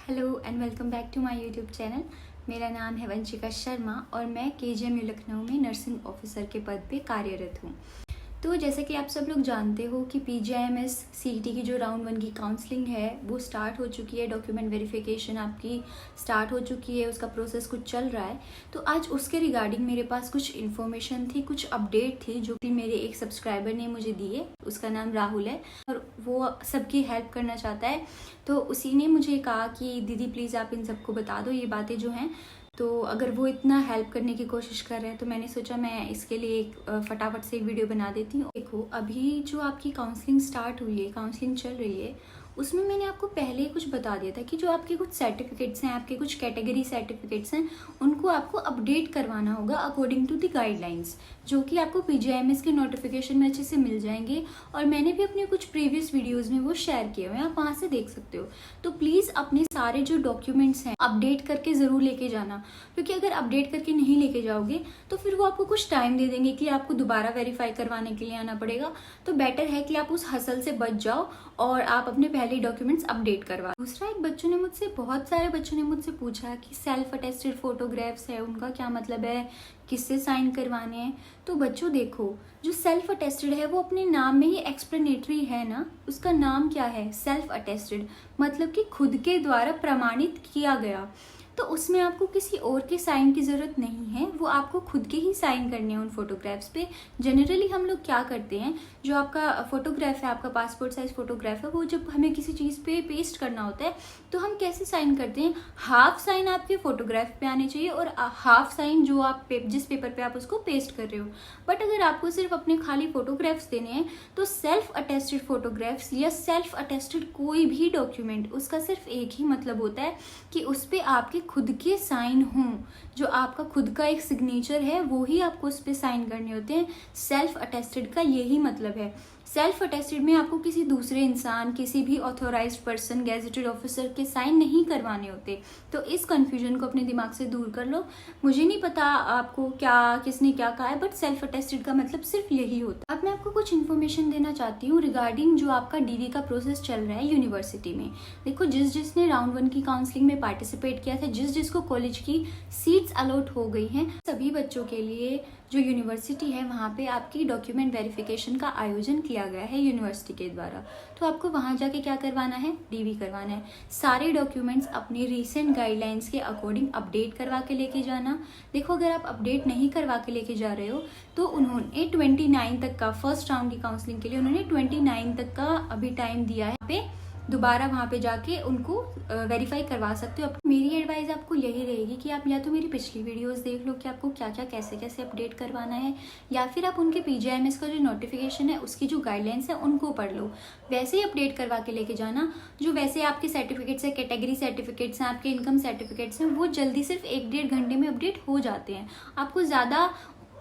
Hello and welcome back to my YouTube channel. मेरा नाम है वंशिका शर्मा और मैं केजीएमयू लखनऊ में नर्सिंग ऑफिसर के पद पे कार्यरत हूँ। तो जैसे कि आप सब लोग जानते हो कि पीजीआईएमएस सीईटी की जो राउंड 1 की काउंसलिंग है वो स्टार्ट हो चुकी है। डॉक्यूमेंट वेरिफिकेशन आपकी स्टार्ट हो चुकी है, उसका प्रोसेस कुछ चल रहा है। तो आज उसके रिगार्डिंग मेरे पास कुछ इन्फॉर्मेशन थी, कुछ अपडेट थी जो कि मेरे एक सब्सक्राइबर ने मुझे दी है। उसका नाम राहुल है और वो सबकी हेल्प करना चाहता है। तो उसी ने मुझे कहा कि दीदी प्लीज़ आप इन सबको बता दो ये बातें जो हैं। तो अगर वो इतना हेल्प करने की कोशिश कर रहे हैं तो मैंने सोचा मैं इसके लिए एक फटाफट से एक वीडियो बना देती हूँ। देखो, अभी जो आपकी काउंसलिंग स्टार्ट हुई है, काउंसलिंग चल रही है, उसमें मैंने आपको पहले ही कुछ बता दिया था कि जो आपके कुछ सर्टिफिकेट्स हैं, आपके कुछ कैटेगरी सर्टिफिकेट्स हैं, उनको आपको अपडेट करवाना होगा अकॉर्डिंग टू द गाइडलाइंस, जो कि आपको पीजीआईएमएस के नोटिफिकेशन में अच्छे से मिल जाएंगे। और मैंने भी अपने कुछ प्रीवियस वीडियोज़ में वो शेयर किए हुए हैं, आप वहाँ से देख सकते हो। तो प्लीज़ अपने सारे जो डॉक्यूमेंट्स हैं अपडेट करके ज़रूर लेके जाना, क्योंकि अगर अपडेट करके नहीं लेके जाओगे तो फिर वो आपको कुछ टाइम दे देंगे कि आपको दोबारा वेरीफाई करवाने के लिए आना पड़ेगा। तो बेटर है कि आप उस हसल से बच जाओ और आप अपने पहले डॉक्यूमेंट्स अपडेट करवा। दूसरा, बहुत सारे बच्चों ने मुझसे पूछा कि सेल्फ अटेस्टेड फोटोग्राफ्स है, उनका क्या मतलब है, किससे साइन करवाने हैं। तो बच्चों देखो, जो सेल्फ अटेस्टेड है वो अपने नाम में ही एक्सप्लेनेटरी है ना। उसका नाम क्या है? सेल्फ अटेस्टेड, मतलब कि खुद के द्वारा प्रमाणित किया गया। तो उसमें आपको किसी और के साइन की ज़रूरत नहीं है, वो आपको खुद के ही साइन करने हैं उन फोटोग्राफ्स पे। जनरली हम लोग क्या करते हैं, जो आपका फोटोग्राफ है, आपका पासपोर्ट साइज फोटोग्राफ है, वो जब हमें किसी चीज़ पे पेस्ट करना होता है तो हम कैसे साइन करते हैं? हाफ साइन आपके फोटोग्राफ पे आने चाहिए और हाफ साइन जो आप जिस पेपर पे आप उसको पेस्ट कर रहे हो। बट अगर आपको सिर्फ अपने खाली फोटोग्राफ्स देने हैं तो सेल्फ अटेस्टेड फोटोग्राफ्स या सेल्फ अटेस्टेड कोई भी डॉक्यूमेंट, उसका सिर्फ एक ही मतलब होता है कि उस पर आपके खुद के साइन हों। जो आपका खुद का एक सिग्नेचर है वो ही आपको उस पर साइन करने होते हैं। सेल्फ अटेस्टेड का यही मतलब है। सेल्फ अटेस्टेड में आपको किसी दूसरे इंसान, किसी भी ऑथोराइज्ड पर्सन, गैजेटेड ऑफिसर के साइन नहीं करवाने होते। तो इस कंफ्यूजन को अपने दिमाग से दूर कर लो। मुझे नहीं पता आपको किसने क्या कहा है, बट सेल्फ अटेस्टेड का मतलब सिर्फ यही होता है। अब मैं आपको कुछ इन्फॉर्मेशन देना चाहती हूँ रिगार्डिंग जो आपका डीवी का प्रोसेस चल रहा है यूनिवर्सिटी में। देखो, जिसने राउंड 1 की काउंसलिंग में पार्टिसिपेट किया था, जिसको कॉलेज की सीट्स अलॉट हो गई हैं, सभी बच्चों के लिए जो यूनिवर्सिटी है वहाँ पे आपकी डॉक्यूमेंट वेरिफिकेशन का आयोजन किया गया है यूनिवर्सिटी के द्वारा। तो आपको वहाँ जाके क्या करवाना है? डीवी करवाना है। सारे डॉक्यूमेंट्स अपने रीसेंट गाइडलाइंस के अकॉर्डिंग अपडेट करवा के लेके जाना। देखो, अगर आप अपडेट नहीं करवा के लेके जा रहे हो तो उन्होंने 29 तक का, फर्स्ट राउंड की काउंसलिंग के लिए उन्होंने 29 तक का अभी टाइम दिया है। पे दोबारा वहाँ पे जाके उनको वेरीफाई करवा सकते हो। मेरी एडवाइस आपको यही रहेगी कि आप या तो मेरी पिछली वीडियोस देख लो कि आपको क्या क्या कैसे कैसे अपडेट करवाना है, या फिर आप उनके पीजीआईएमएस का जो नोटिफिकेशन है उसकी जो गाइडलाइंस है उनको पढ़ लो। वैसे ही अपडेट करवा के लेके जाना। जो वैसे आपके सर्टिफिकेट्स है, कैटेगरी सर्टिफिकेट्स हैं, आपके इनकम सर्टिफिकेट्स हैं, वो जल्दी सिर्फ 1-1.5 घंटे में अपडेट हो जाते हैं। आपको ज़्यादा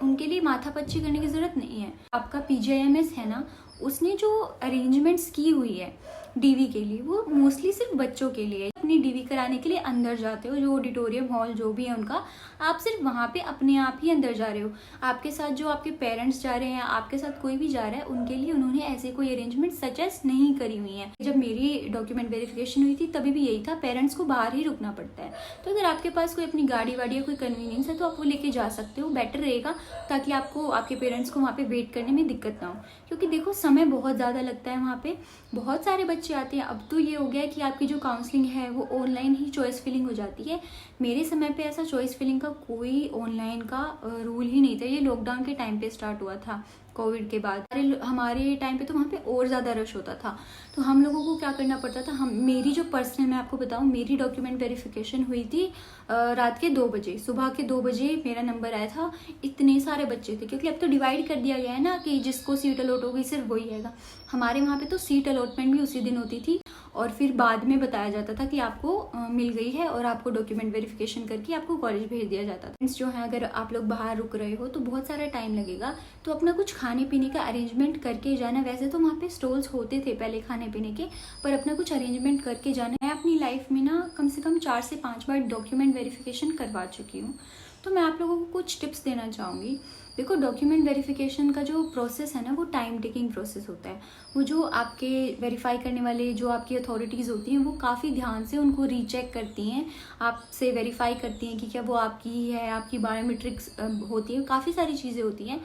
उनके लिए माथापच्ची करने की ज़रूरत नहीं है। आपका पीजीआईएमएस है ना, उसने जो अरेंजमेंट्स की हुई है डीवी के लिए, वो मोस्टली सिर्फ बच्चों के लिए। अपनी डीवी कराने के लिए अंदर जाते हो, जो ऑडिटोरियम हॉल जो भी है उनका, आप सिर्फ वहाँ पे अपने आप ही अंदर जा रहे हो। आपके साथ जो आपके पेरेंट्स जा रहे हैं, आपके साथ कोई भी जा रहा है, उनके लिए उन्होंने ऐसे कोई अरेंजमेंट सजेस्ट नहीं करी हुई है। जब मेरी डॉक्यूमेंट वेरिफिकेशन हुई थी तभी भी यही था, पेरेंट्स को बाहर ही रुकना पड़ता है। तो अगर आपके पास कोई अपनी गाड़ी वाड़ी या कोई कन्वीनियंस है तो आप वो लेके जा सकते हो, बेटर रहेगा, ताकि आपको आपके पेरेंट्स को वहाँ पे वेट करने में दिक्कत ना हो। क्योंकि देखो, समय बहुत ज़्यादा लगता है वहाँ पे, बहुत सारे बच्चे आते हैं। अब तो ये हो गया कि आपकी जो काउंसलिंग है वो ऑनलाइन ही चॉइस फिलिंग हो जाती है। मेरे समय पे ऐसा चॉइस फिलिंग का कोई ऑनलाइन का रूल ही नहीं था। ये लॉकडाउन के टाइम पे स्टार्ट हुआ था, कोविड के बाद। हमारे टाइम पे तो वहाँ पे और ज़्यादा रश होता था। तो हम लोगों को क्या करना पड़ता था, मेरी जो पर्सनल, मैं आपको बताऊँ, मेरी डॉक्यूमेंट वेरिफिकेशन हुई थी रात के 2 बजे। सुबह के 2 बजे मेरा नंबर आया था। इतने सारे बच्चे थे, क्योंकि अब तो डिवाइड कर दिया गया है ना कि जिसको सीट अलॉट हो गई सिर्फ वही आएगा। हमारे वहाँ पे तो सीट अलॉटमेंट भी उसी दिन होती थी और फिर बाद में बताया जाता था कि आपको मिल गई है और आपको डॉक्यूमेंट वेरिफिकेशन करके आपको कॉलेज भेज दिया जाता था। जो है, अगर आप लोग बाहर रुक रहे हो तो बहुत सारा टाइम लगेगा, तो अपना कुछ खाने पीने का अरेंजमेंट करके जाना। वैसे तो वहाँ पे स्टॉल्स होते थे पहले खाने पीने के, पर अपना कुछ अरेंजमेंट करके जाना। मैं अपनी लाइफ में ना कम से कम 4 से 5 बार डॉक्यूमेंट वेरिफिकेशन करवा चुकी हूँ। तो मैं आप लोगों को कुछ टिप्स देना चाहूँगी। देखो, डॉक्यूमेंट वेरिफिकेशन का जो प्रोसेस है ना, वो टाइम टेकिंग प्रोसेस होता है। वो जो आपके वेरीफाई करने वाले जो आपकी अथॉरिटीज़ होती हैं, वो काफ़ी ध्यान से उनको रीचेक करती हैं, आपसे वेरीफाई करती हैं कि क्या वो आपकी ही है, आपकी बायोमेट्रिक्स होती है, काफ़ी सारी चीज़ें होती हैं।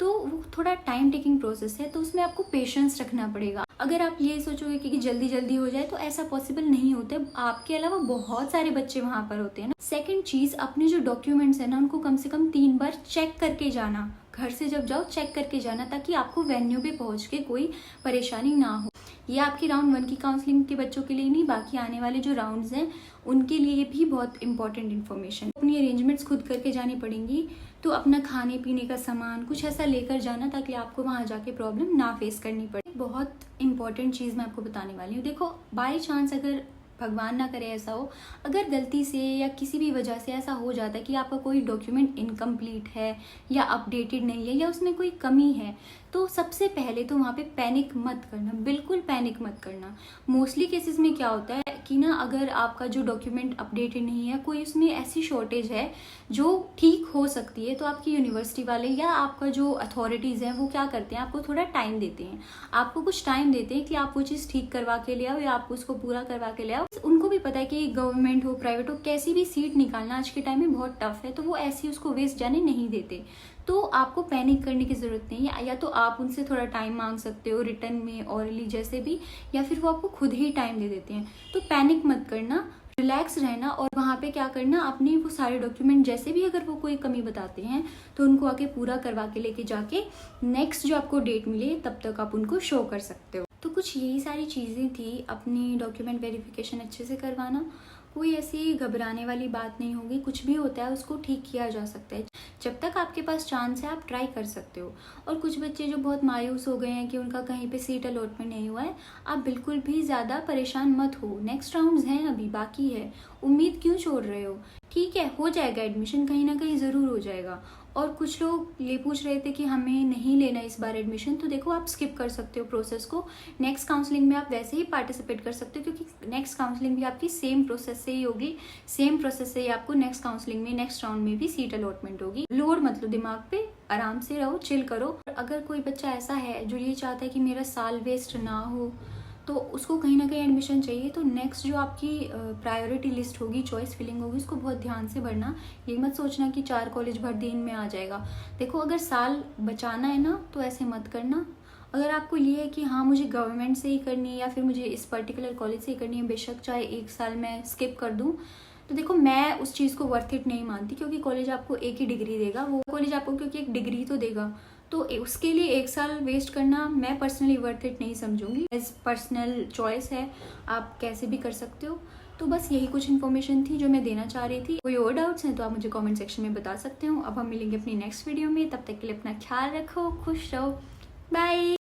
तो वो थोड़ा टाइम टेकिंग प्रोसेस है, तो उसमें आपको पेशेंस रखना पड़ेगा। अगर आप ये सोचोगे कि जल्दी जल्दी हो जाए, तो ऐसा पॉसिबल नहीं होता है। आपके अलावा बहुत सारे बच्चे वहाँ पर होते हैं ना। सेकंड चीज़, अपने जो डॉक्यूमेंट्स है ना, उनको कम से कम 3 बार चेक करके जाना। घर से जब जाओ चेक करके जाना, ताकि आपको वेन्यू पे पहुँच के कोई परेशानी ना हो। ये आपकी राउंड 1 की काउंसलिंग के बच्चों के लिए नहीं, बाकी आने वाले जो राउंड्स हैं उनके लिए भी बहुत इंपॉर्टेंट इन्फॉर्मेशन। अपनी अरेंजमेंट्स खुद करके जानी पड़ेंगी, तो अपना खाने पीने का सामान कुछ ऐसा लेकर जाना, ताकि आपको वहाँ जाके प्रॉब्लम ना फेस करनी पड़े। बहुत इंपॉर्टेंट चीज़ मैं आपको बताने वाली हूँ। देखो, बाय चांस, अगर भगवान ना करे ऐसा हो, अगर गलती से या किसी भी वजह से ऐसा हो जाता है कि आपका कोई डॉक्यूमेंट इनकम्प्लीट है या अपडेटेड नहीं है या उसमें कोई कमी है, तो सबसे पहले तो वहाँ पे पैनिक मत करना, बिल्कुल पैनिक मत करना। मोस्टली केसेस में क्या होता है कि ना, अगर आपका जो डॉक्यूमेंट अपडेटेड नहीं है, कोई उसमें ऐसी शॉर्टेज है जो ठीक हो सकती है, तो आपकी यूनिवर्सिटी वाले या आपका जो अथॉरिटीज़ हैं वो क्या करते हैं, आपको थोड़ा टाइम देते हैं। आपको कुछ टाइम देते हैं कि आप वो चीज़ ठीक करवा के ले आओ या आप उसको पूरा करवा के ले आओ। उनको भी पता है कि गवर्नमेंट हो प्राइवेट हो, कैसी भी सीट निकालना आज के टाइम में बहुत टफ है, तो वो ऐसी उसको वेस्ट जाने नहीं देते। तो आपको पैनिक करने की ज़रूरत नहीं है। या तो आप उनसे थोड़ा टाइम मांग सकते हो, रिटर्न में, ऑरली, जैसे भी, या फिर वो आपको खुद ही टाइम दे देते हैं। तो पैनिक मत करना, रिलैक्स रहना, और वहाँ पे क्या करना, अपने वो सारे डॉक्यूमेंट जैसे भी अगर वो कोई कमी बताते हैं तो उनको आके पूरा करवा के लेके जाके नेक्स्ट जो आपको डेट मिले तब तक आप उनको शो कर सकते हो। तो कुछ यही सारी चीज़ें थी, अपनी डॉक्यूमेंट वेरिफिकेशन अच्छे से करवाना। कोई ऐसी घबराने वाली बात नहीं होगी, कुछ भी होता है उसको ठीक किया जा सकता है। जब तक आपके पास चांस है आप ट्राई कर सकते हो। और कुछ बच्चे जो बहुत मायूस हो गए हैं कि उनका कहीं पे सीट अलॉटमेंट नहीं हुआ है, आप बिल्कुल भी ज़्यादा परेशान मत हो। नेक्स्ट राउंड्स हैं, अभी बाकी है, उम्मीद क्यों छोड़ रहे हो? ठीक है, हो जाएगा एडमिशन, कहीं ना कहीं ज़रूर हो जाएगा। और कुछ लोग ये पूछ रहे थे कि हमें नहीं लेना इस बार एडमिशन, तो देखो, आप स्किप कर सकते हो प्रोसेस को। नेक्स्ट काउंसलिंग में आप वैसे ही पार्टिसिपेट कर सकते हो, क्योंकि नेक्स्ट काउंसलिंग भी आपकी सेम प्रोसेस से ही होगी। सेम प्रोसेस से ही आपको नेक्स्ट काउंसलिंग में, नेक्स्ट राउंड में भी सीट अलॉटमेंट होगी। लोड मत लो दिमाग पे, आराम से रहो, चिल करो। अगर कोई बच्चा ऐसा है जो ये चाहता है कि मेरा साल वेस्ट ना हो, तो उसको कहीं ना कहीं एडमिशन चाहिए, तो नेक्स्ट जो आपकी प्रायोरिटी लिस्ट होगी, चॉइस फिलिंग होगी, उसको बहुत ध्यान से भरना। ये मत सोचना कि 4 कॉलेज भर दिन में आ जाएगा। देखो, अगर साल बचाना है ना, तो ऐसे मत करना। अगर आपको ये है कि हाँ, मुझे गवर्नमेंट से ही करनी है या फिर मुझे इस पर्टिकुलर कॉलेज से ही करनी है, बेशक चाहे 1 साल मैं स्किप कर दूँ, तो देखो, मैं उस चीज़ को वर्थ इट नहीं मानती, क्योंकि कॉलेज आपको एक ही डिग्री देगा। वो कॉलेज आपको क्योंकि एक डिग्री तो देगा, तो उसके लिए 1 साल वेस्ट करना मैं पर्सनली वर्थ इट नहीं समझूंगी। एज पर्सनल चॉइस है, आप कैसे भी कर सकते हो। तो बस यही कुछ इन्फॉर्मेशन थी जो मैं देना चाह रही थी। कोई और डाउट्स हैं तो आप मुझे कमेंट सेक्शन में बता सकते हो। अब हम मिलेंगे अपनी नेक्स्ट वीडियो में, तब तक के लिए अपना ख्याल रखो, खुश रहो, बाय।